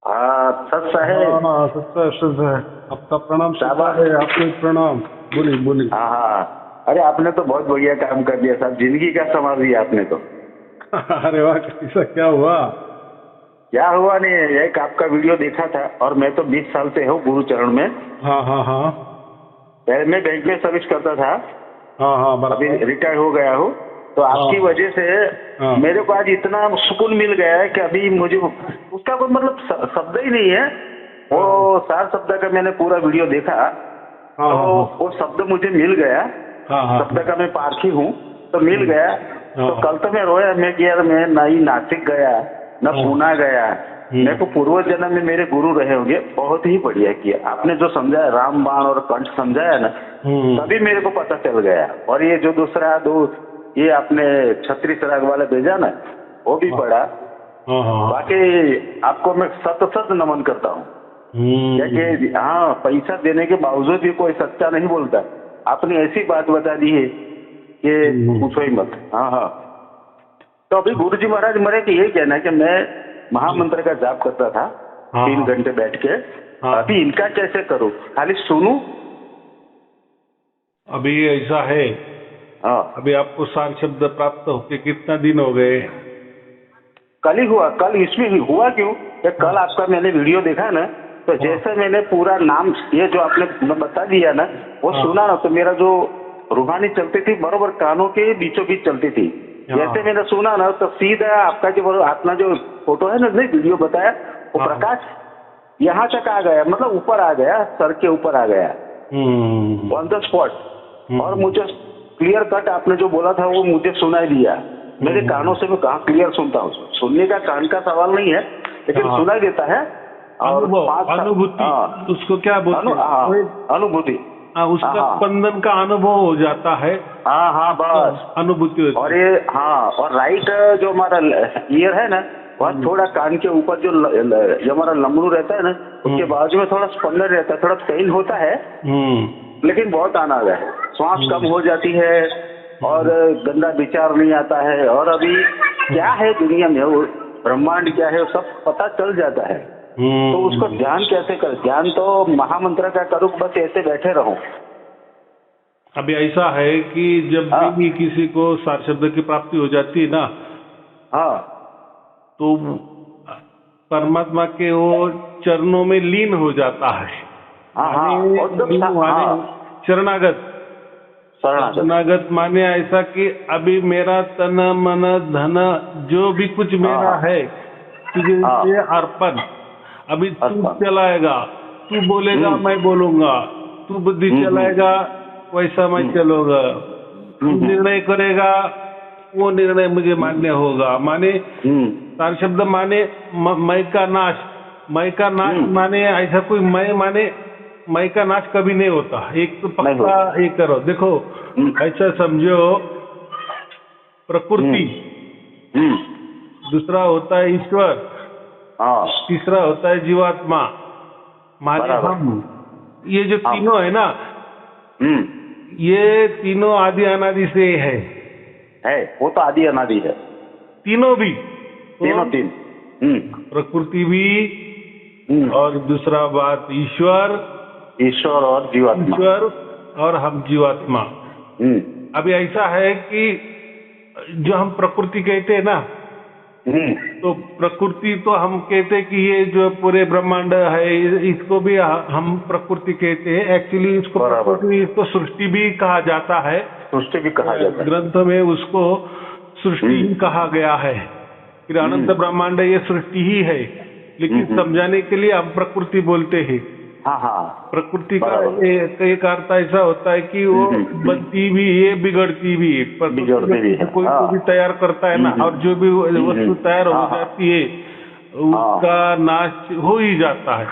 हाँ सच साहेब। हाँ सच्चा शब्द है। आपका प्रणाम सच्चा शाबाश। है, आपको भी प्रणाम। बोलिए बोलिए। हाँ हाँ, अरे आपने तो बहुत बढ़िया काम कर दिया साहब, जिंदगी का संवार दिया आपने तो। अरे वाह, कैसा क्या हुआ? क्या हुआ नहीं, एक आपका वीडियो देखा था और मैं तो 20 साल से हूँ गुरु चरण में। हाँ हाँ हाँ पहले मैं बैंक में सर्विस करता था, हाँ हाँ अभी बराबर। रिटायर हो गया हूँ। तो हाँ आपकी वजह से हाँ मेरे को आज इतना सुकून मिल गया है कि अभी मुझे उसका कोई मतलब शब्द ही नहीं है। हाँ वो 4 शब्द का मैंने पूरा वीडियो देखा, हाँ तो हाँ वो शब्द मुझे मिल गया। हाँ हाँ शब्द का मैं पारखी हूँ, तो मिल गया। तो हाँ कल तो मैं रोया, मैं कि यार मैं ना ही नासिक गया न हाँ। पूना गया। मेरे को पूर्व जन्म में मेरे गुरु रहे होंगे। बहुत ही बढ़िया किया आपने जो समझाया, राम बाण और कंठ समझाया ना, तभी मेरे को पता चल गया। और ये जो दूसरा ये आपने छत्तीस राग वाला भेजा ना, वो भी हाँ पढ़ा। हाँ हाँ। बाकी आपको मैं सत सत नमन करता हूँ। क्या कि हाँ, पैसा देने के बावजूद भी कोई सच्चा नहीं बोलता। आपने ऐसी बात बता दी है कि पूछो ही मत। हाँ हाँ। तो अभी गुरु जी महाराज मेरे को यही कहना है कि मैं महामंत्र का जाप करता था हाँ 3 हाँ घंटे बैठ के। हाँ। अभी इनका कैसे करूँ, खाली सुनूं? अभी ऐसा है, हाँ, अभी आपको सार शब्द प्राप्त होके कितना दिन हो गए? कल ही हुआ। कल इसमें ही हुआ क्यों कि कल आपका मैंने वीडियो देखा ना, तो जैसे मैंने पूरा नाम ये जो आपने बता दिया ना, वो हाँ। सुना ना, तो मेरा जो रूहानी चलती थी बरोबर कानों के बीचों बीच चलती थी। जैसे मैंने सुना ना, तो सीधा आपका जो अपना जो फोटो है ना, नहीं वीडियो बताया, वो हाँ। प्रकाश यहाँ तक आ गया, मतलब ऊपर आ गया, सर के ऊपर आ गया ऑन द स्पॉट। और मुझे क्लियर कट आपने जो बोला था वो मुझे सुनाई दिया। मेरे कानों से मैं कहाँ क्लियर सुनता हूँ, सुनने का कान का सवाल नहीं है, लेकिन हाँ। सुनाई देता है। और अनुभव, अनुभूति, हाँ, उसको क्या बोलते हैं? वो अनुभूति। हाँ उसका हाँ स्पंदन का अनुभव हो जाता है। हाँ हाँ, बस। अनुभूति होती और है। ये हाँ, और राइट जो हमारा ईयर है ना, वहाँ थोड़ा कान के ऊपर जो हमारा लंगड़ू रहता है ना, उसके बाजू में थोड़ा स्पंदन रहता है, थोड़ा पेन होता है, लेकिन बहुत आनंद है। श्वास कम हो जाती है और गंदा विचार नहीं आता है। और अभी क्या है दुनिया में, वो ब्रह्मांड क्या है, वो सब पता चल जाता है। तो उसको ध्यान कैसे कर, ध्यान तो महामंत्र का करूँ, बस ऐसे बैठे रहूं। अभी ऐसा है कि जब हाँ भी किसी को सार शब्द की प्राप्ति हो जाती है ना, हाँ तो परमात्मा के वो चरणों में लीन हो जाता है। हाँ हाँ, माने शरणागत। शरणागत माने ऐसा कि अभी मेरा तन मन धन जो भी कुछ मेरा है, तुझे ये अर्पण। अभी तू चलाएगा, तू बोलेगा मैं बोलूंगा, तू बुद्धि चलाएगा वैसा मैं चलूंगा, तू निर्णय करेगा वो निर्णय मुझे मान्य होगा। माने सार शब्द माने मैं का नाश। मैं का नाश माने ऐसा कोई मैं का नाश कभी नहीं होता। एक तो पक्का एक करो, देखो ऐसा समझो, प्रकृति, दूसरा होता है ईश्वर, तीसरा होता है जीवात्मा, माने हम। ये जो तीनों है ना, ये तीनों आदि अनादि से है। वो तो आदि अनादि है, तीनों भी, तीन। प्रकृति भी, और दूसरा बात ईश्वर और जीवात्मा, ईश्वर और हम जीवात्मा। अभी ऐसा है कि जो हम प्रकृति कहते हैं ना, तो प्रकृति तो हम कहते हैं कि ये जो पूरे ब्रह्मांड है इसको भी हम प्रकृति कहते हैं। एक्चुअली इसको प्रकृति, इसको सृष्टि भी कहा जाता है। सृष्टि भी कहा जाता है, ग्रंथ में उसको सृष्टि ही कहा गया है। फिर अनंत ब्रह्मांड ये सृष्टि ही है, लेकिन समझाने के लिए हम प्रकृति बोलते हैं। प्रकृति का एक अर्थ ऐसा होता है कि वो बनती भी है, बिगड़ती भी है। कोई को भी तैयार करता है ना, और जो भी वस्तु तैयार हो जाती है उसका नाश हो ही जाता है,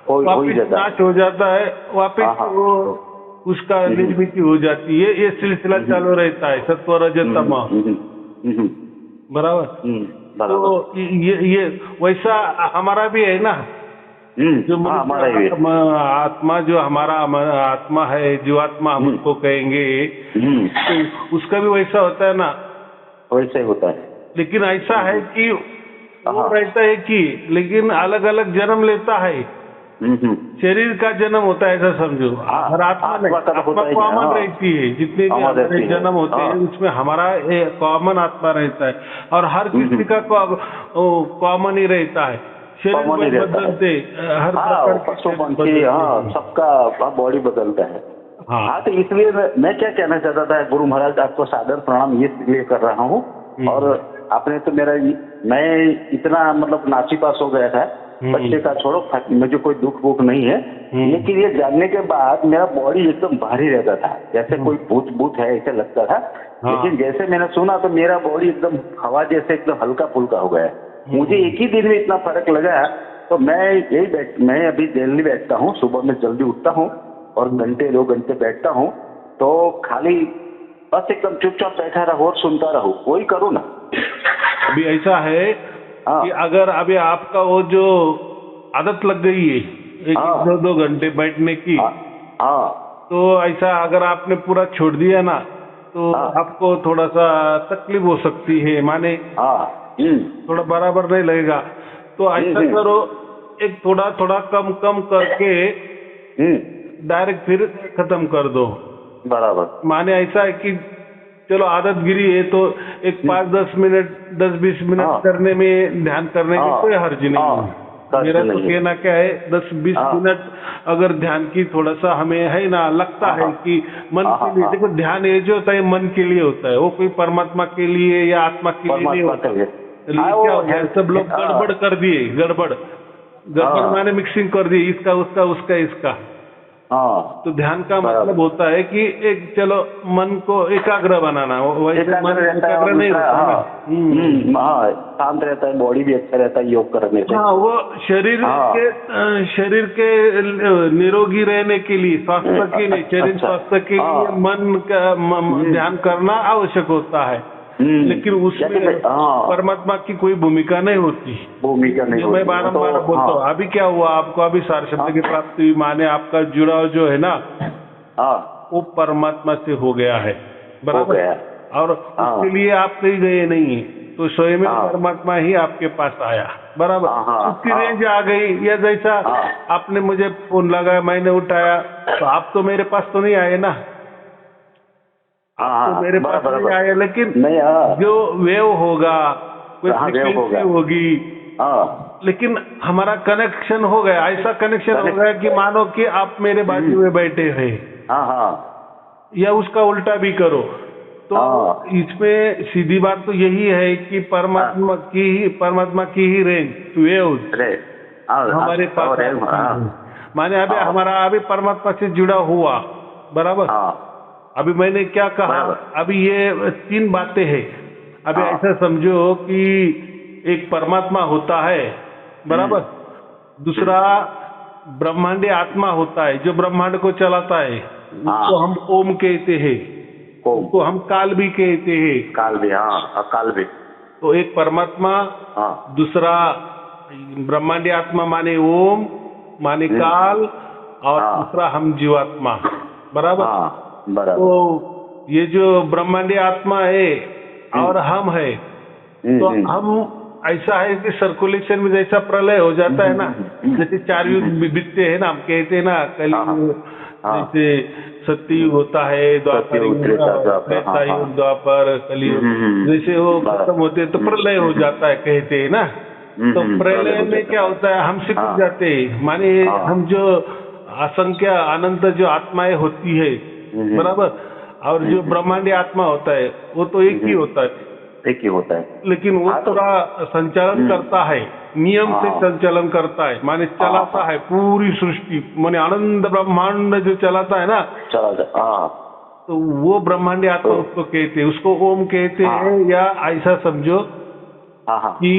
वापिस नाश हो जाता है, वापिस वो उसका निर्मित हो जाती है। ये सिलसिला चालू रहता है, सत्व रज तम। बराबर। तो ये वैसा हमारा भी है ना, जो आत्मा, जो हमारा आत्मा है, जीवात्मा हम उसको कहेंगे, तो उसका भी वैसा होता है ना, वैसा ही होता है। लेकिन ऐसा है कि वो रहता है कि, लेकिन अलग अलग जन्म लेता है। शरीर का जन्म होता है ऐसा समझो। हर आत्मा नहीं, आत्मा कॉमन रहती है। जितने भी हमारे जन्म होते हैं उसमें हमारा कॉमन आत्मा रहता है, और हर किसी का कॉमन ही रहता है। शरीर बदलते हर प्रकार के, सबका बॉडी बदलता है। हाँ, तो इसलिए मैं क्या कहना चाहता था गुरु महाराज, आपको सादर प्रणाम ये इसलिए कर रहा हूँ। और आपने तो मैं इतना मतलब नासीपास हो गया था, बच्चे का छोड़ो, मुझे कोई दुख वुख नहीं है, लेकिन ये जानने के बाद मेरा बॉडी एकदम भारी रहता था, जैसे कोई भूत है ऐसा लगता था। लेकिन जैसे मैंने सुना तो मेरा बॉडी एकदम हवा जैसे एकदम हल्का फुल्का हो गया। मुझे एक ही दिन में इतना फर्क लगा। तो मैं अभी दिल्ली बैठता हूँ, सुबह में जल्दी उठता हूँ और घंटे 2 घंटे बैठता हूँ, तो खाली बस एकदम चुपचाप बैठा रहो और सुनता रहो, वही करूँ ना। अभी ऐसा है कि अगर अभी आपका वो जो आदत लग गई है 1-2 घंटे बैठने की, तो ऐसा अगर आपने पूरा छोड़ दिया ना, तो आपको थोड़ा सा तकलीफ हो सकती है, माने थोड़ा बराबर नहीं लगेगा। तो ऐसा करो, एक थोड़ा थोड़ा कम कम करके डायरेक्ट फिर खत्म कर दो। बराबर, माने ऐसा है कि चलो आदत गिरी है तो एक 5-10 मिनट 10-20 मिनट करने में, ध्यान करने में कोई हर्ज नहीं है। मेरा तो कहना क्या है, 10-20 मिनट अगर ध्यान की थोड़ा सा हमें है ना, लगता है कि मन के लिए, देखो ध्यान ये जो होता है मन के लिए होता है, वो कोई परमात्मा के लिए या आत्मा के लिए नहीं होता है। क्या होता है, सब लोग गड़बड़ कर दिए, गड़बड़ माने मिक्सिंग कर दी, इसका उसका उसका इसका। तो ध्यान का मतलब होता है कि एक चलो मन को एकाग्र बनाना, वैसे मन एकाग्र नहीं होता, शांत रहता है, बॉडी भी अच्छा रहता है योग करने से। वो शरीर के निरोगी रहने के लिए, स्वास्थ्य के लिए, शरीर स्वास्थ्य के लिए मन का ध्यान करना आवश्यक होता है। लेकिन उसमें परमात्मा की कोई भूमिका नहीं होती। मैं बारम्बार बोलता हूँ। अभी क्या हुआ आपको, अभी सार शब्द की प्राप्ति हुई, माने आपका जुड़ाव जो है ना, वो परमात्मा से हो गया है, बराबर। और उसके लिए आप कहीं गए नहीं, तो स्वयं परमात्मा ही आपके पास आया, बराबर। उसकी रेंज आ गई। या जैसा आपने मुझे फोन लगाया, मैंने उठाया, तो आप तो मेरे पास तो नहीं आए ना, तो मेरे पास नहीं आए, लेकिन जो वेव होगा, कोई फ्रीक्वेंसी होगी, लेकिन हमारा कनेक्शन हो गया। ऐसा कनेक्शन हो गया कि मानो कि आप मेरे बाजू में बैठे हैं, या उसका उल्टा भी करो। तो इसमें सीधी बात तो यही है कि परमात्मा की ही रेंज वेव हमारे पास, माने अभी हमारा अभी परमात्मा से जुड़ा हुआ, बराबर। अभी मैंने क्या कहा, अभी ये 3 बातें हैं। अभी ऐसा समझो कि एक परमात्मा होता है, बराबर। दूसरा ब्रह्मांडी आत्मा होता है, जो ब्रह्मांड को चलाता है, उसको हम ओम कहते हैं, उसको हम काल भी कहते हैं। काल भी। तो एक परमात्मा, दूसरा ब्रह्मांडी आत्मा माने ओम, माने काल, और दूसरा हम जीवात्मा, बराबर। तो ये जो ब्रह्मांडी आत्मा है और हम है, तो हम ऐसा है कि सर्कुलेशन में जैसा प्रलय हो जाता है ना, जैसे 4 युग बीतते हैं ना, हम कहते हैं ना, कलयुग जैसे सत्ययुग होता है, द्वापर युग, त्रेता युग, द्वापर, कलयुग, जैसे वो खत्म होते हैं तो प्रलय हो जाता है, कहते हैं ना। तो प्रलय में क्या होता है, हम सिकुड़ जाते हैं, माने हम जो असंख्य अनंत जो आत्माएं होती है, बराबर। और जो ब्रह्मांडी आत्मा होता है वो तो एक ही होता है, लेकिन वो थोड़ा संचालन करता है, नियम से संचालन करता है, माने चलाता है पूरी सृष्टि, माने आनंद ब्रह्मांड जो चलाता है ना, तो वो ब्रह्मांडी आत्मा उसको कहते हैं, उसको ओम कहते हैं। या ऐसा समझो कि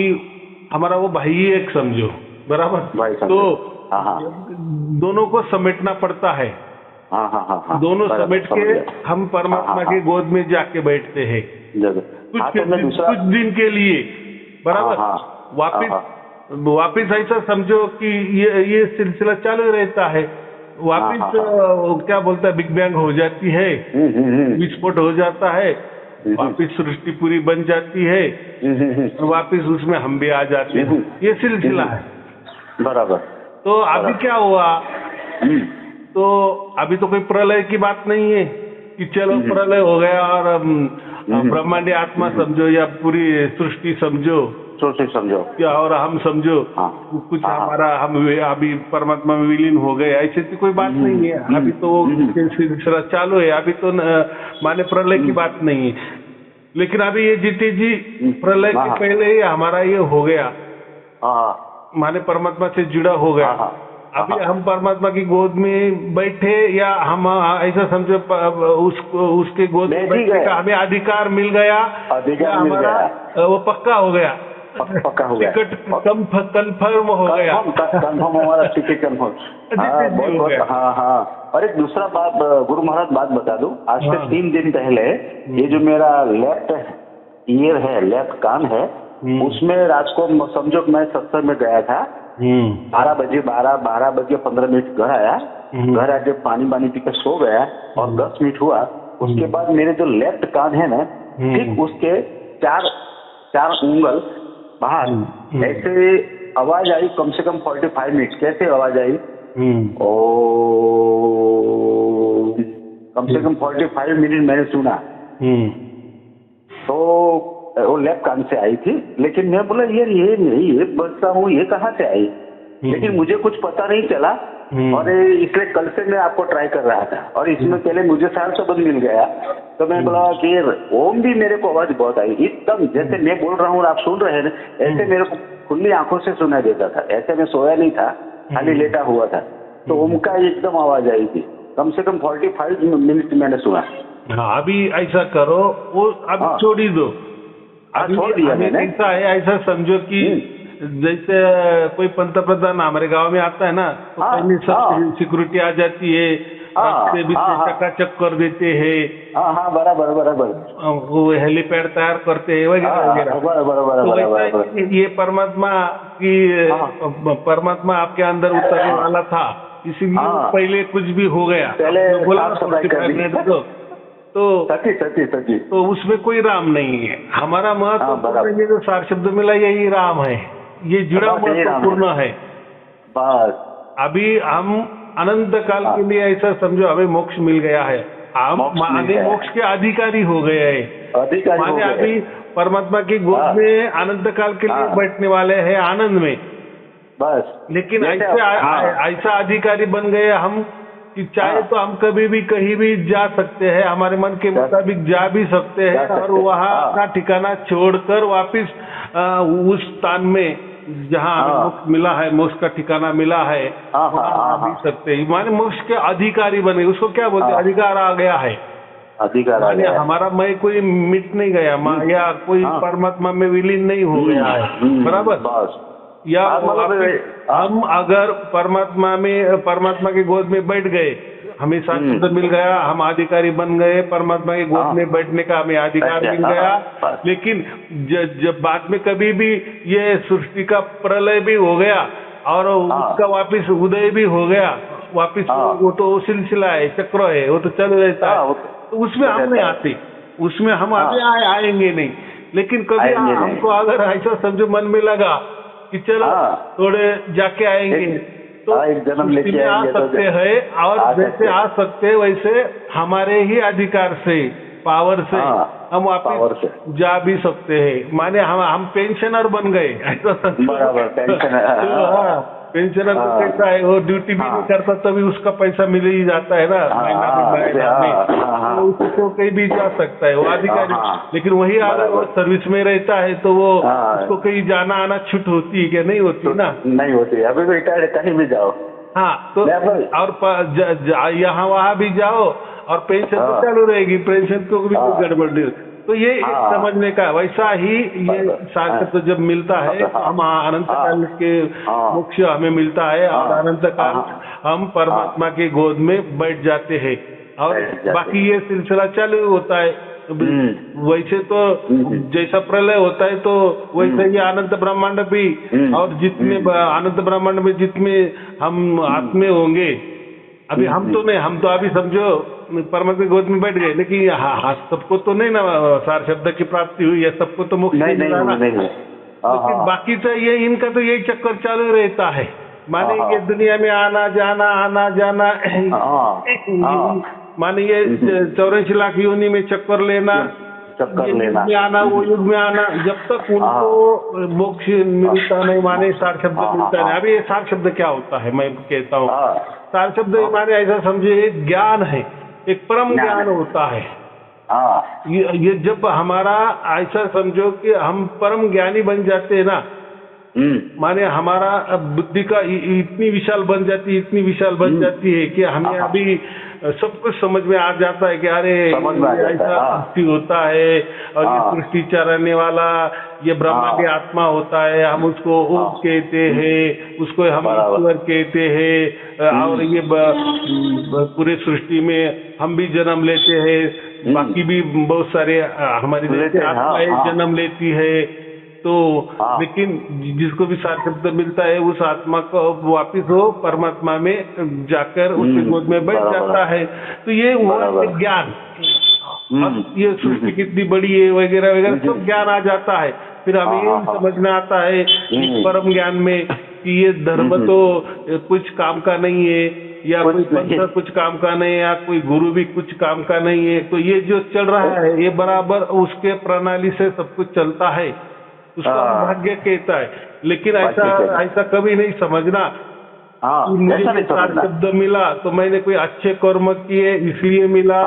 हमारा वो भाई एक समझो, बराबर। तो दोनों को समेटना पड़ता है, दोनों समेट के हम परमात्मा के गोद में जाके बैठते हैं कुछ दिन के लिए, बराबर। वापिस ऐसा समझो कि ये सिलसिला चालू रहता है। वापिस क्या बोलता है, बिग बैंग हो जाती है, विस्फोट हो जाता है, वापिस सृष्टि पूरी बन जाती है और वापिस उसमें हम भी आ जाते हैं। ये सिलसिला है। बराबर। तो अभी क्या हुआ, तो अभी तो कोई प्रलय की बात नहीं है कि चलो प्रलय हो गया और ब्रह्मांडी आत्मा समझो या पूरी सृष्टि समझो क्या, और हम समझो कुछ हमारा हम अभी परमात्मा में विलीन हो गए, ऐसी तो कोई बात नहीं है। अभी तो सिलसिला चालू है, अभी तो माने प्रलय की बात नहीं है। लेकिन अभी ये जीते जी प्रलय के पहले ही हमारा ये हो गया, माने परमात्मा से जुड़ा हो गया। अभी हम परमात्मा की गोद में बैठे या हम ऐसा समझो उसके गोद में बैठने का हमें अधिकार मिल गया, हमारा वो पक्का हो गया, टिकट कंफर्म हो गया, कंफर्म हमारा टिकट कंफर्म। हाँ। और एक दूसरा बात गुरु महाराज बात बता दूं, आज से 3 दिन पहले ये जो मेरा लेफ्ट ईयर है, लेफ्ट कान है, उसमें रात को समझो मैं सत्संग में गया था, 12 बजे 15 मिनट घर आया, घर आके पानी पीकर सो गया और 10 मिनट हुआ, उसके बाद मेरे जो लेफ्ट कान है ना, ठीक उसके 4 उंगल बाहर ऐसे आवाज आई, कम से कम 45 मिनट। कैसे आवाज आई? ओ, कम से कम 45 मिनट मैंने सुना। तो वो लेफ्ट कान से आई थी, लेकिन मैं बोला यार ये नहीं, ये बचता हूँ, ये कहाँ से आई? लेकिन मुझे कुछ पता नहीं चला और इसलिए कल से मैं आपको ट्राई कर रहा था। और इसमें पहले मुझे साल शब्द मिल गया, तो मैं बोला कि ओम भी मेरे को आवाज बहुत आई, एकदम जैसे मैं बोल रहा हूँ और आप सुन रहे हैं, ऐसे मेरे को खुली आंखों से सुनाई देता था। ऐसे मैं सोया नहीं था, खाली लेटा हुआ था, तो ओम का एकदम आवाज आई थी। कम से कम 45 मिनट मैंने सुना। हाँ, अभी ऐसा करो, वो अभी छोड़ ही दो। छोड़ दिया मैंने। ऐसा है, ऐसा समझो कि जैसे कोई पंतप्रधान हमारे गांव में आता है ना, तो पहले सब सिक्योरिटी आ जाती है, रास्ते भी चकाचक कर देते हैं। बराबर। वो हेलीपैड तैयार करते हैं वगैरह। तो ये परमात्मा आपके अंदर उतरने वाला था, इसीलिए पहले कुछ भी हो गया, बोला तो सची। तो उसमें कोई राम नहीं है। हमारा महत्वपूर्ण जो सार शब्द मिला यही राम है, ये जुड़ा महत्वपूर्ण है। बस अभी हम अनंत काल के लिए ऐसा समझो हमें मोक्ष मिल गया है, हम माने मोक्ष के अधिकारी हो गए हैं, माने अभी परमात्मा की गोद में अनंत काल के लिए बैठने वाले हैं आनंद में। बस लेकिन ऐसा अधिकारी बन गए हम कि चाहे तो हम कभी भी कहीं भी जा सकते हैं, हमारे मन के मुताबिक जा भी सकते हैं और वहाँ अपना ठिकाना छोड़कर वापिस उस स्थान में जहाँ हमें मोक्ष मिला है, मोक्ष का ठिकाना मिला है, वहाँ भी सकते हैं। माने मोक्ष के अधिकारी बने, उसको क्या बोलते हैं? अधिकार आ गया है। अधिकार आ गया। हमारा मैं कोई मिट नहीं गया, या कोई परमात्मा में विलीन नहीं हो गया है, बराबर। या हम अगर परमात्मा की गोद में बैठ गए, हमें शास्त्र मिल गया, हम अधिकारी बन गए, परमात्मा की गोद में बैठने का हमें अधिकार मिल गया। लेकिन जब बाद में कभी भी ये सृष्टि का प्रलय भी हो गया और उसका वापिस उदय भी हो गया, वापिस वो तो सिलसिला है, चक्र है, वो तो चल रहता है, तो उसमें हम नहीं आते, उसमें हम आएंगे नहीं। लेकिन कभी हमको अगर ऐसा समझो मन में लगा कि चलो थोड़े जाके आएंगे, तो एक जन्म लेके आ सकते हैं, और जैसे आ सकते वैसे हमारे ही अधिकार से, पावर से हम वापस जा भी सकते हैं। माने हम पेंशनर बन गए, ऐसा बराबर। पेंशनर तो कैसा है, वो ड्यूटी भी नहीं करता तभी उसका पैसा मिल ही जाता है ना, महीना में, तो उसको कहीं भी जा सकता है वो अधिकारी। लेकिन वही अगर वो सर्विस में रहता है तो वो उसको कहीं जाना आना छूट होती है क्या? नहीं होती ना, नहीं होती। अभी तो रिटायर्ड है, कहीं भी जाओ। हाँ, तो और यहाँ वहाँ भी जाओ और पेंशन तो चालू रहेगी, पेंशन को भी गड़बड़ नहीं। तो ये समझने का, वैसा ही ये शास्त्र तो जब मिलता है तो हम अनंत काल के मोक्ष हमें मिलता है और अनंत काल हम परमात्मा के गोद में बैठ जाते हैं और बाकी ये सिलसिला चालू होता है। वैसे तो जैसा प्रलय होता है तो वैसे ही अनंत ब्रह्मांड भी, और जितने अनंत ब्रह्मांड में जितने हम आत्मे होंगे, अभी हम तो नहीं, हम तो अभी समझो परमात्मा की गोद में बैठ गए, लेकिन हाँ सबको तो नहीं ना सार शब्द की प्राप्ति हुई है, सबको तो मोक्ष नहीं मिला ना। लेकिन बाकी तो ये इनका तो यही चक्कर चालू रहता है, माने ये दुनिया में आना जाना माने ये 84 लाख योनि में चक्कर लेना, में आना, वो युग में आना, जब तक उनको मोक्ष मिलता नहीं, माने सार शब्द मिलता नहीं। अभी ये सार शब्द क्या होता है मैं कहता हूँ, सार शब्द माने ऐसा समझे एक ज्ञान है, एक परम ज्ञान होता है। ये जब हमारा ऐसा समझो कि हम परम ज्ञानी बन जाते हैं ना, माने हमारा बुद्धि का इतनी विशाल बन जाती है कि हमें अभी सब कुछ समझ में आ जाता है कि अरे ऐसा सृष्टि होता है, और ये सृष्टि चलाने वाला ये ब्रह्मांड आत्मा होता है, हम उसको ओम कहते हैं, उसको हम ईश्वर कहते हैं, और ये पूरे सृष्टि में हम भी जन्म लेते हैं, बाकी भी बहुत सारे हमारी आत्माएं जन्म लेती है। तो लेकिन जिसको भी सार शब्द मिलता है उस आत्मा को वापिस वो परमात्मा में जाकर उसके गोद में बैठ जाता है। तो ये हुआ ज्ञान, अब ये सृष्टि कितनी बड़ी है वगैरह वगैरह सब ज्ञान आ जाता है। फिर हमें ये समझ में आता है इस परम ज्ञान में कि ये धर्म तो कुछ काम का नहीं है, या कोई पंथ कुछ काम का नहीं है, या कोई गुरु भी कुछ काम का नहीं है। तो ये जो चल रहा है ये बराबर उसके प्रणाली से सब कुछ चलता है, उसका भाग्य कहता है। लेकिन ऐसा कभी नहीं समझना मुझे सार शब्द मिला तो मैंने कोई अच्छे कर्म किए इसलिए मिला,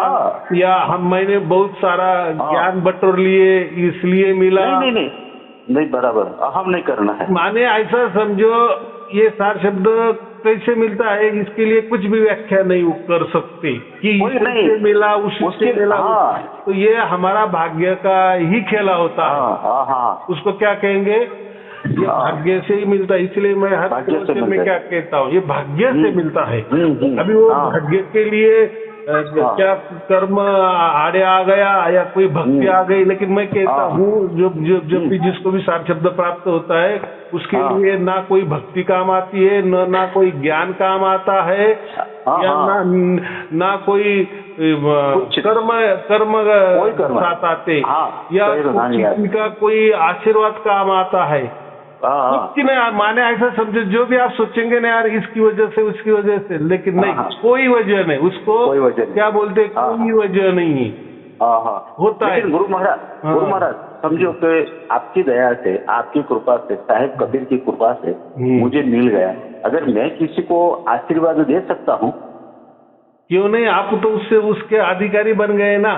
या मैंने बहुत सारा ज्ञान बटोर लिए इसलिए मिला। नहीं बराबर, हम नहीं करना है। माने ऐसा समझो ये सार शब्द कैसे मिलता है, इसके लिए कुछ भी व्याख्या नहीं कर सकते कि इससे मिला उससे मिला। तो ये हमारा भाग्य का ही खेला होता है। उसको क्या कहेंगे, ये भाग्य से ही मिलता है। इसलिए मैं हर में क्या कहता हूँ, ये भाग्य से मिलता है। अभी वो भाग्य के लिए क्या कर्म आड़े आ गया या कोई भक्ति आ गई, लेकिन मैं कहता हूँ जब भी जिसको भी सार शब्द प्राप्त होता है उसके लिए ना कोई भक्ति काम आती है, ना कोई ज्ञान काम आता है, या ना कोई कर्म साथ आते, या किसी का कोई आशीर्वाद काम आता है। कुछ नहीं, माने ऐसा समझो जो भी आप सोचेंगे ना यार इसकी वजह से उसकी वजह से, लेकिन नहीं, कोई वजह नहीं, उसको क्या बोलते, कोई वजह नहीं होता है। गुरु महाराज समझो कि आपकी दया से, आपकी कृपा से, साहेब कबीर की कृपा से मुझे मिल गया। अगर मैं किसी को आशीर्वाद दे सकता हूँ, क्यों नहीं, आप तो उससे उसके अधिकारी बन गए ना।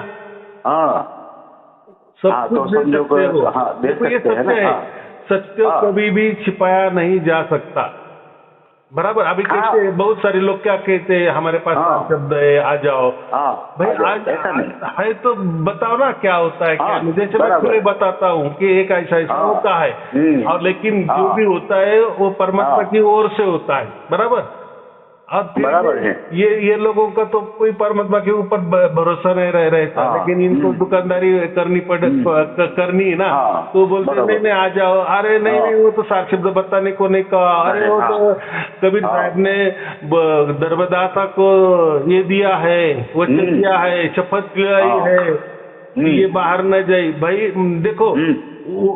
सब कुछ दे सकते हो। देखो ये सत्य है, सत्य कभी भी छिपाया नहीं जा सकता, बराबर। अभी कहते बहुत सारे लोग क्या कहते हैं, हमारे पास शब्द है, आ जाओ। भाई आज है तो बताओ ना क्या होता है, क्या जैसे मैं तुम्हें बताता हूँ कि एक ऐसा होता है, और लेकिन जो भी होता है वो परमात्मा की ओर से होता है, बराबर। अब बराबर है। ये लोगों का तो कोई परमात्मा के ऊपर भरोसा नहीं रहता, लेकिन इनको दुकानदारी करनी है ना, तो बोलते नहीं आ जाओ। अरे नहीं वो तो सार शब्द बताने को नहीं कहा, अरे वो तो कबीर साहब ने धर्मदाता को ये दिया है, वचन दिया है, शपथ दिलाई है ये बाहर न जाए। भाई देखो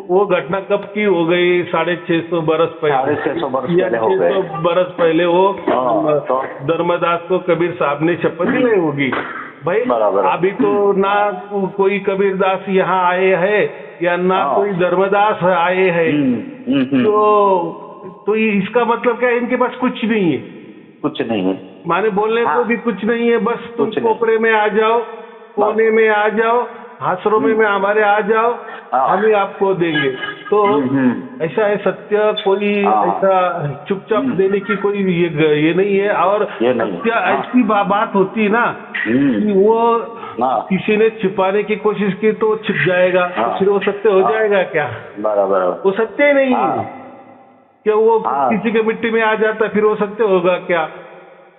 वो घटना कब की हो गई, 650 बरस पहले, 650 बरस पहले वो धर्मदास को कबीर साहब ने शपथ दिलाई होगी। भाई अभी तो ना कोई कबीरदास यहाँ आए हैं या ना कोई धर्मदास आए हैं, तो इसका मतलब क्या है, इनके पास कुछ नहीं है, कुछ नहीं है, माने बोलने को भी कुछ नहीं है। बस तुम कोपरे में आ जाओ, कोने में आ जाओ, आश्रम में हमारे आ जाओ, हम ही आपको देंगे। तो ऐसा है सत्य, कोई ऐसा चुपचाप देने की कोई ये नहीं है। और सत्य ऐसी बात होती ना कि वो किसी ने छिपाने की कोशिश की तो छिप जाएगा, तो फिर वो सत्य हो जाएगा क्या? बराबर, वो सत्य ही नहीं है। क्या वो किसी के मिट्टी में आ जाता फिर वो सत्य होगा क्या?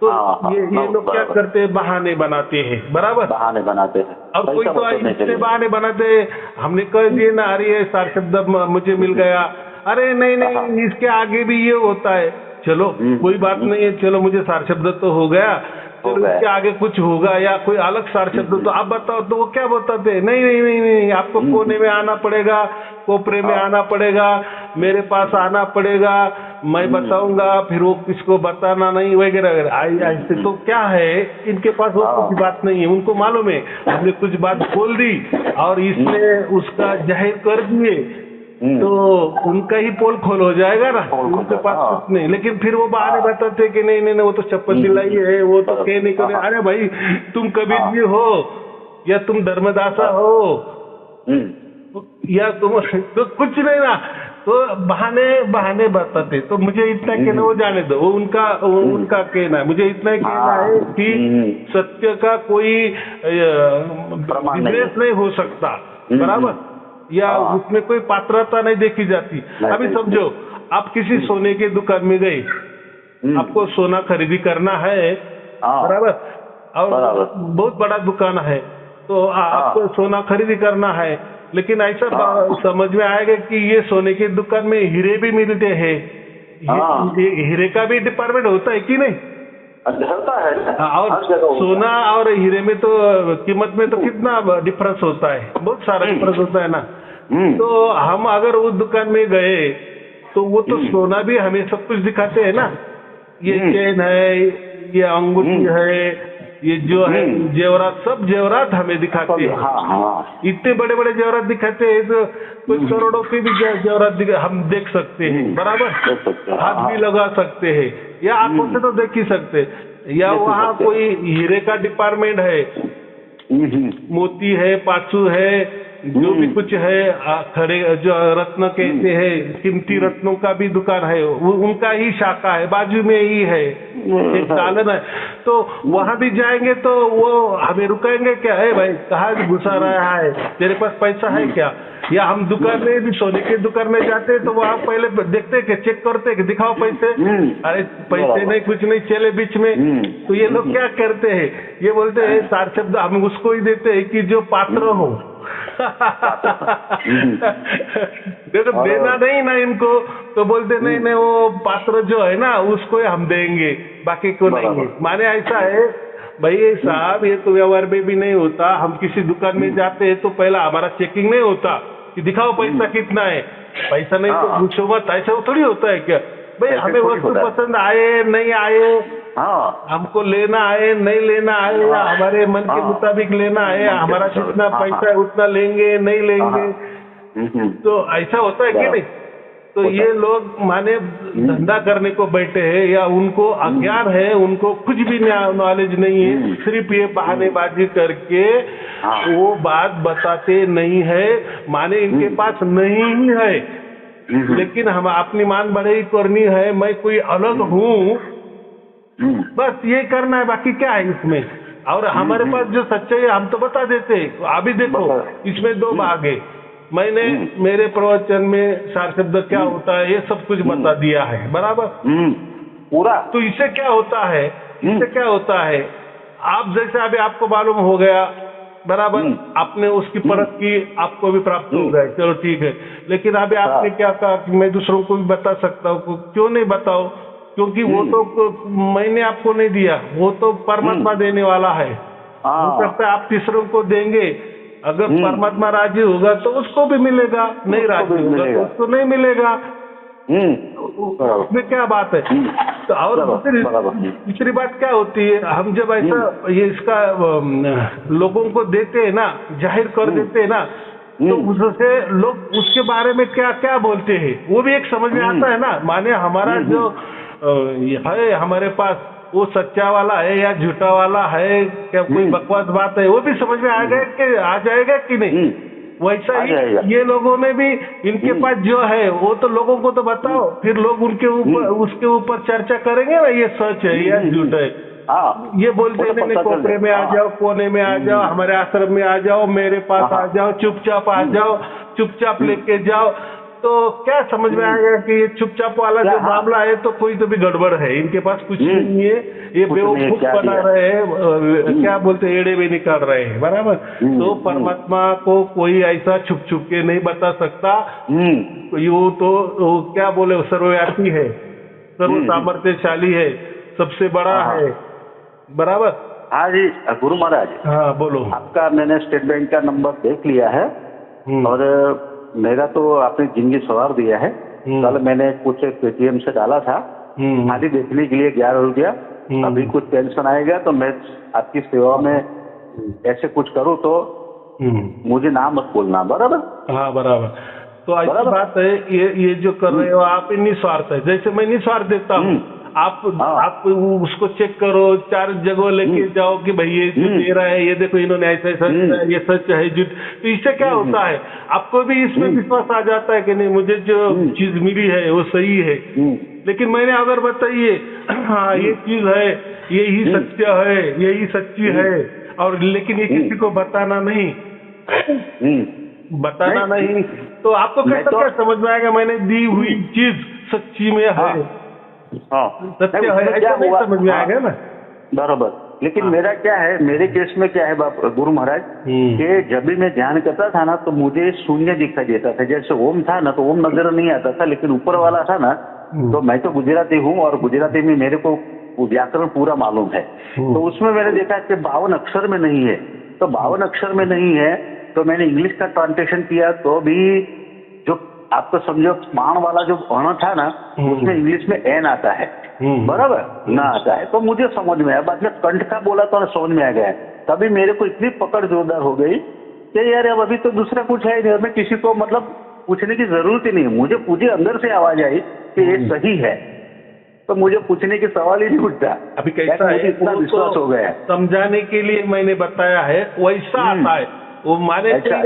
तो ये लोग क्या करते हैं, बहाने बनाते हैं, बराबर, बहाने बनाते हैं। और कोई तो इससे बहाने बनाते हैं, हमने कह दिए ना, अरे सार शब्द मुझे मिल गया, अरे नहीं इसके आगे भी ये होता है, चलो कोई बात नहीं है, चलो मुझे सार शब्द तो हो गया, चलो इसके आगे कुछ होगा या कोई अलग सार शब्द तो आप बताओ, तो वो क्या बताते? नहीं नहीं नहीं नहीं, आपको कोने में आना पड़ेगा, कोपरे में आना पड़ेगा, मेरे पास आना पड़ेगा, मैं बताऊंगा, फिर वो किसको बताना नहीं वगैरह वगैरह। ऐसे तो क्या है, इनके पास वो कुछ बात नहीं है, उनको मालूम है हमने कुछ बात बोल दी और इसने उसका जाहिर कर दिए तो उनका ही पोल खोल हो जाएगा ना, उनके पास कुछ नहीं। लेकिन फिर वो बहाने बताते कि नहीं नहीं नहीं वो तो चप्पल दिलाई है, वो तो कह नहीं करे। अरे भाई तुम कबीर जी हो या तुम धर्मदासा हो या तुम तो कुछ नहीं ना, तो बहाने बताते। तो मुझे इतना कहना, वो जाने दो, वो उनका कहना है। मुझे इतना ही कहना है कि सत्य का कोई बिजनेस नहीं हो सकता, बराबर, या उसमें कोई पात्रता नहीं देखी जाती। अभी समझो आप किसी सोने की दुकान में गए, आपको सोना खरीदी करना है, बराबर, और बहुत बड़ा दुकान है, तो आपको सोना खरीदी करना है, लेकिन ऐसा समझ में आएगा कि ये सोने की दुकान में हीरे भी मिलते हैं। हीरे का भी डिपार्टमेंट होता है कि नहीं? होता है। और सोना और हीरे में तो कीमत में तो कितना डिफरेंस होता है, बहुत सारा डिफरेंस होता है ना। तो हम अगर उस दुकान में गए तो वो तो सोना भी हमें सब कुछ दिखाते हैं ना, ये चेन है, ये अंगूठी है, ये जो है जेवरात, सब जेवरात हमें दिखाते हैं। इतने बड़े बड़े जेवरात दिखाते हैं, तो कुछ करोड़ों के भी जेवरात हम देख सकते हैं, बराबर, हाथ भी लगा सकते हैं, या आंखों से तो देख ही सकते। या वहाँ कोई हीरे का डिपार्टमेंट है, मोती है, पाचू है, जो भी कुछ है, खड़े जो रत्न कहते हैं, कीमती रत्नों का भी दुकान है, उनका ही शाखा है, बाजू में ही है, एक दालन है। तो वहां भी जाएंगे तो वो हमें रुकाएंगे क्या? है भाई कहाँ घुसा रहा है, तेरे पास पैसा है क्या? या हम दुकान में भी, सोने की दुकान में जाते हैं तो वहाँ पहले देखते हैं कि चेक करते हैं कि दिखाओ पैसे, अरे पैसे नहीं, कुछ नहीं, चले बीच में। तो ये लोग क्या करते हैं, ये बोलते हैं सार शब्द हम उसको ही देते हैं कि जो पात्र हो। देखो देना नहीं ना इनको, तो बोलते नहीं नहीं वो पात्र जो है ना उसको हम देंगे, बाकी को नहीं। माने ऐसा है भाई साहब, ये तो व्यवहार में भी नहीं होता। हम किसी दुकान में जाते हैं तो पहला हमारा चेकिंग नहीं होता कि दिखाओ पैसा कितना है, पैसा नहीं तो पूछो मत, ऐसा थोड़ी होता है क्या भाई? हमें वस्तु पसंद आए नहीं आए, हमको लेना है नहीं लेना है, या हमारे मन के मुताबिक लेना है, हमारा जितना पैसा है उतना लेंगे नहीं लेंगे, तो ऐसा होता है कि नहीं? तो ये लोग माने धंधा करने को बैठे हैं, या उनको अज्ञान है, उनको कुछ भी नॉलेज नहीं है, सिर्फ ये बहानेबाजी करके वो बात बताते नहीं है। माने इनके पास नहीं ही है, लेकिन हम अपनी मान बढ़ाई करनी है, मैं कोई अलग हूँ, बस ये करना है, बाकी क्या है इसमें? और हमारे पास जो सच्चाई है हम तो बता देते हैं। अभी देखो इसमें दो भाग है, मैंने मेरे प्रवचन में सार शब्द क्या होता है ये सब कुछ बता दिया है, बराबर, पूरा। तो इससे क्या होता है, इससे क्या होता है, आप जैसे अभी आपको मालूम हो गया, बराबर, आपने उसकी परख की, आपको भी प्राप्त हो गया, चलो ठीक है। लेकिन अभी आपने क्या कहा कि मैं दूसरों को भी बता सकता हूँ, क्यों नहीं बताओ? क्योंकि वो तो मैंने आपको नहीं दिया, वो तो परमात्मा देने वाला है। हो सकता है आप तीसरों को देंगे, अगर परमात्मा राजी होगा तो उसको भी मिलेगा, नहीं राजी होगा तो उसको नहीं मिलेगा, उसमें क्या बात है? तो और दूसरी बात क्या होती है, हम जब ऐसा ये इसका लोगों को देते हैं ना, जाहिर कर देते हैं ना, तो उससे लोग उसके बारे में क्या क्या बोलते हैं वो भी एक समझ में आता है ना। माने हमारा जो है हमारे पास वो सच्चा वाला है या झूठा वाला है, क्या कोई बकवास बात है, वो भी समझ में आ जाएगा कि नहीं? वैसा ही ये लोगों ने भी, इनके पास जो है वो तो लोगों को तो बताओ, फिर लोग उनके ऊपर उसके ऊपर चर्चा करेंगे ना, ये सच है या झूठ है। ये बोलते नहीं, कोपरे में आ जाओ, कोने में आ जाओ, हमारे आश्रम में आ जाओ, मेरे पास आ जाओ, चुपचाप आ जाओ, चुपचाप लेके जाओ। तो क्या समझ में आएगा कि ये चुपचाप वाला जो मामला है तो कोई तो भी गड़बड़ है, इनके पास कुछ नहीं है, ये बेवकूफ बना रहे हैं, क्या बोलते एड़े में निकाल रहे हैं, बराबर। तो परमात्मा को कोई ऐसा छुप छुप के नहीं बता सकता, वो तो क्या बोले सर्वव्यापी है, सर्व सामर्थ्यशाली है, सबसे बड़ा है, बराबर। हाँ जी गुरु महाराज। हाँ बोलो। आपका मैंने स्टेट बैंक का नंबर देख लिया है और मेरा तो आपने जिंदगी सवार दिया है। कल मैंने कुछ पेटीएम से डाला था खाली देखने के लिए 11 रुपया। अभी कुछ टेंशन आएगा तो मैं आपकी सेवा में ऐसे कुछ करूँ तो मुझे नाम मत बोलना, बराबर। हाँ बराबर। तो ऐसी बात है, ये जो कर रहे हो आप निस्वार्थ है, जैसे मैं निस्वार्थ देता हूँ। आप उसको चेक करो, 4 जगह लेके जाओ कि भाई ये जो दे रहा है, ये देखो इन्होंने ऐसा ऐसा, ये सच है झूठ। तो इससे क्या होता है, आपको भी इसमें विश्वास आ जाता है कि नहीं मुझे जो चीज मिली है वो सही है। लेकिन मैंने अगर बताइए हाँ ये चीज है, यही सत्य है, यही सच्ची है, और लेकिन ये किसी को बताना नहीं, तो आपको कैसे क्या समझ में आएगा मैंने दी हुई चीज सच्ची में है, सत्य है, ऐसा नहीं समझ में आएगा ना। बराबर। लेकिन मेरा क्या है, मेरे केस में क्या है गुरु महाराज कि जब भी मैं ध्यान करता था ना तो मुझे शून्य दिखाई देता था। जैसे ओम था ना तो ओम नजर नहीं आता था, लेकिन ऊपर वाला था ना, तो मैं तो गुजराती हूँ और गुजराती में मेरे को व्याकरण पूरा मालूम है। तो उसमें मैंने देखा कि 52 अक्षर में नहीं है, तो 52 अक्षर में नहीं है तो मैंने इंग्लिश का ट्रांसलेशन किया तो भी जो आपको समझो बाण वाला जो अण था ना उसमें इंग्लिश में एन आता है, बराबर ना आता है। तो मुझे समझ में आया, बाद में कंठ का बोला तो समझ में आ गया। तभी मेरे को इतनी पकड़ जोरदार हो गई कि यार अब अभी तो दूसरा कुछ है नहीं, मैं किसी को मतलब पूछने की जरूरत ही नहीं। मुझे अंदर से आवाज आई कि ये सही है, तो मुझे पूछने की सवाल ही नहीं उठता। अभी कैसा है, इतना विश्वास हो गया। समझाने के लिए मैंने बताया है, वैसा आता है वो माने ऐसा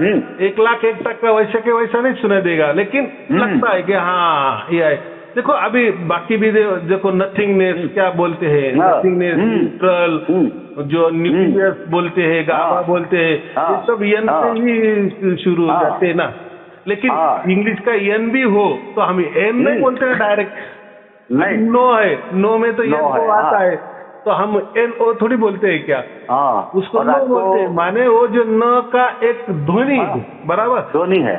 1,01,000 वैसे के वैसा नहीं सुना देगा, लेकिन लगता है कि हाँ ये है। देखो अभी बाकी भी देखो नथिंगनेस क्या बोलते हैं, नथिंगनेस, न्यूट्रल, जो न्यूक्लियस बोलते हैं, गामा बोलते हैं, ये सब एन से ही शुरू हो जाते हैं ना। लेकिन इंग्लिश का एन भी हो तो हम एन नहीं बोलते हैं डायरेक्ट, नो है, नो में तो एन आता है, तो हम एन ओ थोड़ी बोलते हैं क्या, उसको नो बोलते हैं। माने वो जो न का एक ध्वनि, बराबर ध्वनि है।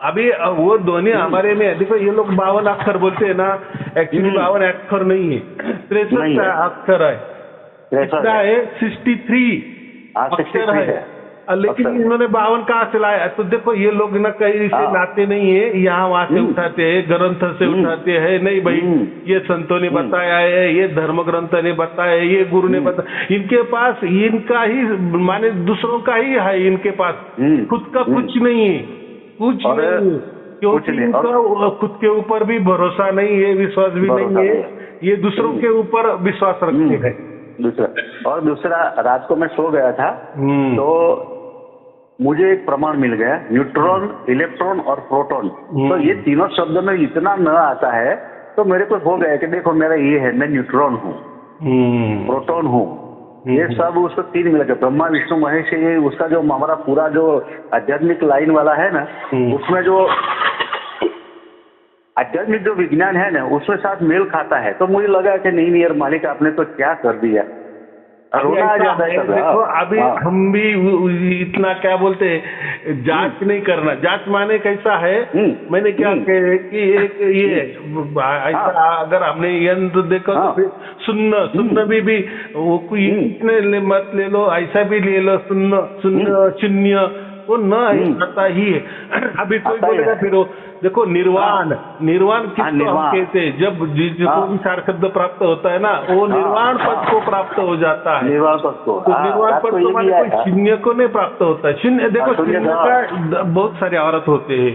अभी वो ध्वनि हमारे में देखो, ये लोग 52 अक्षर बोलते हैं ना, एक्चुअली 52 अक्षर नहीं है, 63 अक्षर है, कितना है 63 अक्षर है। लेकिन इन्होंने 52 कहाँ से लाया, तो देखो ये लोग ना कहीं से लाते नहीं है, यहाँ वहां से उठाते हैं, ग्रंथ से उठाते हैं। नहीं भाई ये संतों ने बताया है, ये धर्म ग्रंथ ने बताया है, ये गुरु ने बताया, इनके पास इनका ही माने दूसरों का ही है, इनके पास खुद का कुछ नहीं है, कुछ नहीं, क्योंकि इनका खुद के ऊपर भी भरोसा नहीं है, विश्वास भी नहीं है, ये दूसरों के ऊपर विश्वास रखते हैं। दूसरा रात को मैं सो गया था तो मुझे एक प्रमाण मिल गया, न्यूट्रॉन, इलेक्ट्रॉन और प्रोटॉन। तो ये तीनों शब्द में इतना न आता है तो मेरे को हो गया कि देखो मेरा ये है, मैं न्यूट्रॉन हूँ, प्रोटॉन हूँ, ये सब उसको 3 मिल गया, ब्रह्मा विष्णु महेश। ये उसका जो हमारा पूरा जो आध्यात्मिक लाइन वाला है ना, उसमें जो आध्यात्मिक जो विज्ञान है ना उसमें साथ मेल खाता है। तो मुझे लगा कि नहीं यार मालिक आपने तो क्या कर दिया, रोना आ जाता है। देखो अभी हम भी इतना क्या बोलते हैं, जांच नहीं करना। जांच माने कैसा है, मैंने क्या कहे कि एक ये ऐसा अगर हमने यंत्र देखा तो फिर सुन्न भी वो कोई इतने मत ले लो, ऐसा भी ले लो, सुन्न शून्य वो न आता ही है। अभी कोई बोलेगा फिर वो देखो निर्वाण किसको हम कहते हैं, जब जिसको भी सार शब्द प्राप्त होता है ना वो निर्वाण पद को प्राप्त हो जाता है। निर्वाण पद को, तो निर्वाण पद को माने कोई शून्य को नहीं प्राप्त होता है। शून्य देखो, शून्य का बहुत सारे अर्थ होते हैं।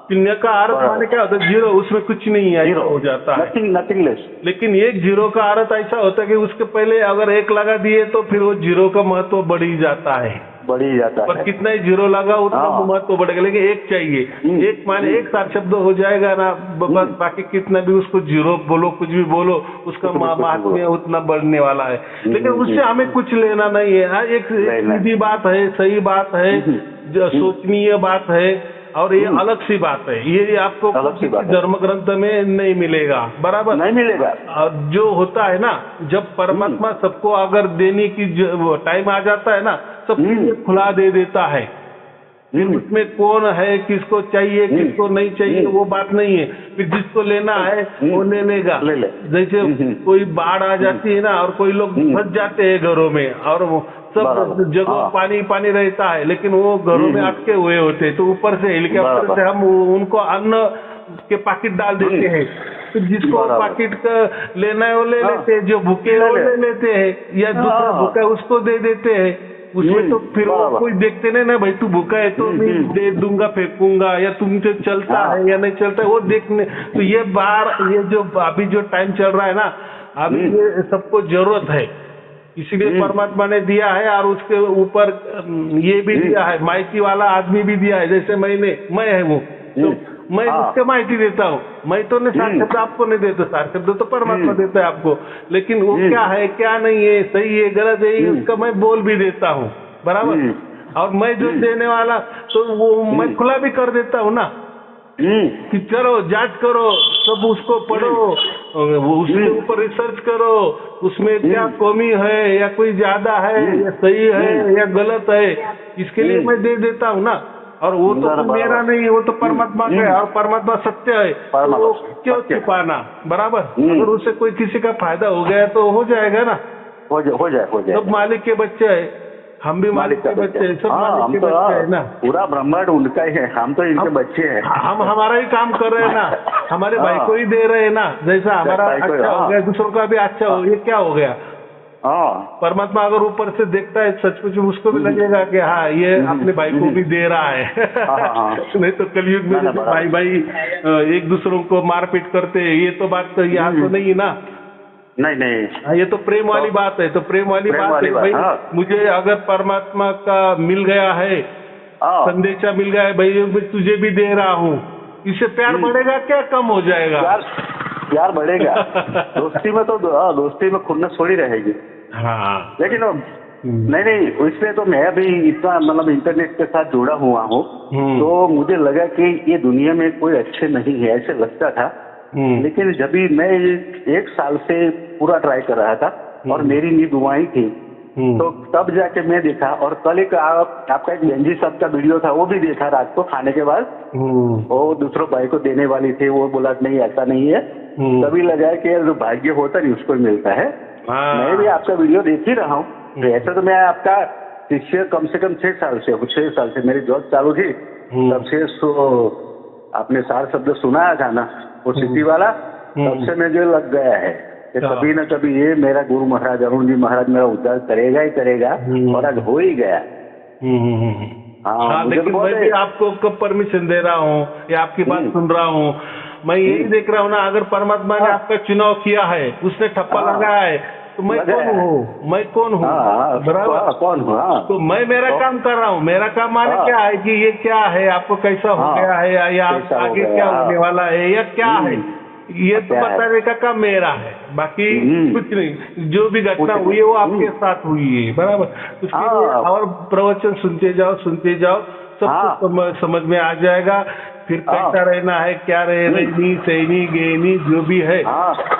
शून्य का अर्थ माने क्या होता है, 0, उसमें कुछ नहीं है, ऐसा हो जाता है, नथिंगलेस। लेकिन एक 0 का अर्थ ऐसा होता है कि उसके पहले अगर 1 लगा दिए तो फिर वो 0 का महत्व बढ़ ही जाता है, पर कितना ही 0 लगा उतना महत्व बढ़ेगा। लेकिन 1 चाहिए, 1 माने एक सार शब्द हो जाएगा ना, बस बाकी कितना भी उसको 0 बोलो, कुछ भी बोलो, उसका महात्म्य उतना बढ़ने वाला है। लेकिन उससे हमें कुछ लेना नहीं है। एक सीधी बात है, सही बात है, जो सोचनीय बात है, और ये अलग सी बात है, ये आपको धर्म ग्रंथ में नहीं मिलेगा, बराबर नहीं मिलेगा। और जो होता है ना, जब परमात्मा सबको अगर देने की टाइम आ जाता है ना, सब खुला दे देता है। फिर उसमें कौन है, किसको चाहिए किसको नहीं चाहिए वो बात नहीं है। फिर जिसको लेना है वो ले लेगा। जैसे कोई बाढ़ आ जाती है ना और कोई लोग फंस जाते हैं घरों में और सब जगह पानी पानी रहता है, लेकिन वो घरों में अटके हुए होते हैं, तो ऊपर से हेलीकॉप्टर से हम उनको अन्न के पैकेट डाल देते हैं। तो जिसको पैकेट का लेना है वो ले लेते हैं, जो भूखे वो ले लेते हैं, या दूसरा भूखा उसको दे देते हैं। उसमें तो फिर वो कोई देखते नहीं ना, भाई तू भूखा है तो मैं दे दूंगा फेंकूंगा, या तुमसे चलता है या नहीं चलता है वो देखने। तो ये ये जो अभी जो टाइम चल रहा है ना, अभी ये सबको जरूरत है, इसीलिए परमात्मा ने दिया है। और उसके ऊपर ये भी दिया है, माइती वाला आदमी भी दिया है। जैसे मैं है वो, तो मैं उसके माहिती देता हूँ। मैं तो नहीं सार शब्द आपको नहीं देता, सार शब्द तो परमात्मा देता है आपको, लेकिन वो क्या है क्या नहीं है, सही है गलत है, उसका मैं बोल भी देता हूँ, बराबर। और मैं जो देने वाला तो वो मैं खुला भी कर देता हूँ ना, कि चलो जांच करो, सब उसको पढ़ो, उसके ऊपर रिसर्च करो, उसमें क्या कमी है या कोई ज्यादा है या सही है या गलत है, इसके लिए मैं दे देता हूँ ना। और वो तो मेरा नहीं, वो तो परमात्मा का है, और परमात्मा सत्य है, तो क्यों छिपाना, बराबर। अगर उससे कोई किसी का फायदा हो गया तो हो जाएगा ना, हो जाए। सब मालिक के बच्चे हैं, हम भी मालिक के बच्चे हैं, सब मालिक के बच्चे हैं ना। पूरा ब्रह्मांड उनका ही है, हम तो इनके बच्चे हैं। हम हमारा ही काम कर रहे हैं ना, हमारे भाई को ही दे रहे हैं ना। जैसा हमारा अच्छा हो गया दूसरों का भी अच्छा हो, ये क्या हो गया। परमात्मा अगर ऊपर से देखता है सचमुच, उसको भी लगेगा कि हाँ ये अपने भाई को भी दे रहा है। नहीं तो कलयुग में भाई एक दूसरों को मारपीट करते हैं, ये तो बात तो यहाँ तो नहीं ना। नहीं, ये तो प्रेम वाली बात है। तो प्रेम वाली बात है भाई, मुझे अगर परमात्मा का मिल गया है, संदेशा मिल गया है, भाई तुझे भी दे रहा हूँ, इससे प्यार बढ़ेगा क्या कम हो जाएगा? प्यार बढ़ेगा। दोस्ती में तो दोस्ती में खुन्नस थोड़ी रहेगी। हाँ, लेकिन नहीं, इसलिए तो मैं भी इतना मतलब इंटरनेट के साथ जुड़ा हुआ हूँ, तो मुझे लगा कि ये दुनिया में कोई अच्छे नहीं है, ऐसे लगता था। लेकिन जब भी मैं 1 साल से पूरा ट्राई कर रहा था और मेरी नींद दुआएं थी, तो तब जाके मैं देखा। और कल एक आपका एक बेंजी साहब का वीडियो था, वो भी देखा रात को खाने के बाद। वो दूसरों भाई को देने वाली थे, वो बोला नहीं ऐसा नहीं है, तभी लगा कि जो भाग्य होता है उसको मिलता है। मैं भी आपका वीडियो देख ही रहा हूँ। ऐसा तो मैं आपका शिष्य कम से कम 6 साल से मेरी जॉब चालू थी, तब से आपने सार शब्द सुनाया था ना, वो सिद्धि वाला, तब से मुझे लग गया है कि कभी न कभी ये मेरा गुरु महाराज अरुण जी महाराज मेरा उद्धार करेगा ही करेगा, और आज हो ही गया। हाँ, लेकिन मैं भी आपको कब परमिशन दे रहा हूँ या आपकी बात सुन रहा हूँ, मैं यही देख रहा हूँ ना। अगर परमात्मा ने आपका चुनाव किया है, उसने ठप्पा लगाया है, तो मैं कौन हूँ, बराबर कौन हूँ। तो मैं मेरा काम कर रहा हूँ। मेरा काम माने क्या है कि ये क्या है, आपको कैसा हो गया है, या आगे क्या होने वाला है, या क्या है, ये तो बताने का काम मेरा है। बाकी कुछ नहीं, जो भी घटना हुई है वो आपके साथ हुई है, बराबर। उसके लिए और प्रवचन सुनते जाओ, सब कुछ समझ में आ जाएगा। फिर कैसा रहना है, क्या रहनी सहनी गेनी जो भी है,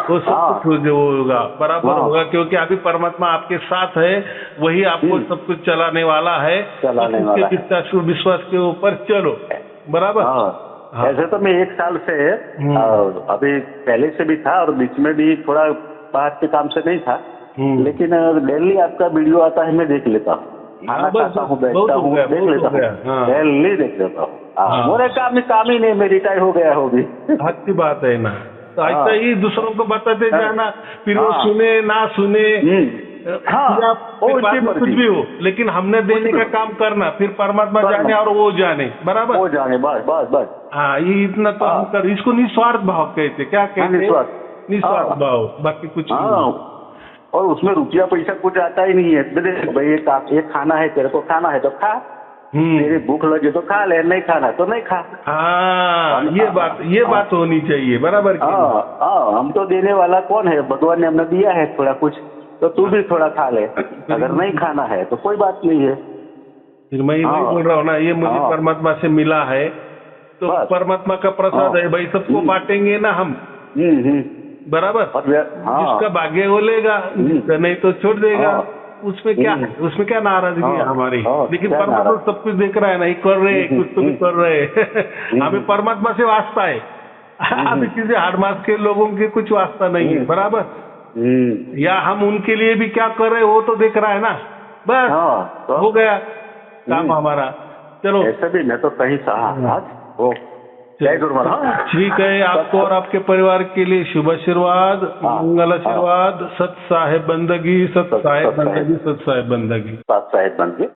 वो सब कुछ होगा, बराबर होगा। क्योंकि अभी परमात्मा आपके साथ है, वही आपको सब कुछ चलाने वाला है। उसके विश्वास के ऊपर चलो, बराबर। ऐसे तो मैं 1 साल से अभी पहले से भी था, और बीच में भी थोड़ा बाहर के काम से नहीं था, लेकिन डेली आपका वीडियो आता है, मैं देख लेता हूँ, खाना खाता हूँ, बैठता हूँ, देख लेता हूँ, डेली देख लेता हूँ। मेरा काम ही नहीं, मैं रिटायर हो गया होगी। अच्छी बात है ना। तो ऐसा ही दूसरों को बताते जाना, फिर वो सुने ना सुने, कुछ भी हो, लेकिन हमने देने का काम करना, फिर परमात्मा जाने और वो जाने, बराबर वो जाने, बस। हाँ, ये इतना तो हम कर, इसको निस्वार्थ भाव कहते, क्या कहते, निस्वार्थ भाव, बाकी कुछ नहीं। और उसमें रुपया पैसा कुछ आता ही नहीं है। भाई ये खाना है, तेरे को खाना है तो खा, तेरी भूख लगे तो खा ले, नहीं खाना तो नहीं खा। हाँ, ये बात होनी चाहिए, बराबर। हम तो देने वाला कौन है, भगवान ने हमने दिया है थोड़ा कुछ, तो तू भी थोड़ा खा ले, अगर नहीं खाना है तो कोई बात नहीं है। फिर मैं नहीं बोल रहा हूँ ना, ये मुझे परमात्मा से मिला है, तो परमात्मा का प्रसाद है भाई, सबको बांटेंगे ना हम, बराबर। जिसका भाग्य वो लेगा, नहीं तो छोड़ देगा। उसमें क्या है, उसमें क्या नाराजगी है हमारी। लेकिन परमात्मा सब कुछ देख रहा है, नहीं कर रहे कुछ तो भी कर रहे हमें परमात्मा से वास्ता है, अभी किसी हाड़मास के लोगों के कुछ वास्ता नहीं है, बराबर। या हम उनके लिए भी क्या कर रहे वो तो देख रहा है ना, बस हो गया काम हमारा। चलो ऐसे भी मैं तो कहीं वो जय गुरु महाराज। ठीक है, आपको और आपके परिवार के लिए शुभ आशीर्वाद, मंगल आशीर्वाद, सत साहेब बंदगी, सत साहेब बंदगी, सत साहेब बंदगी, सत साहेब बंदगी।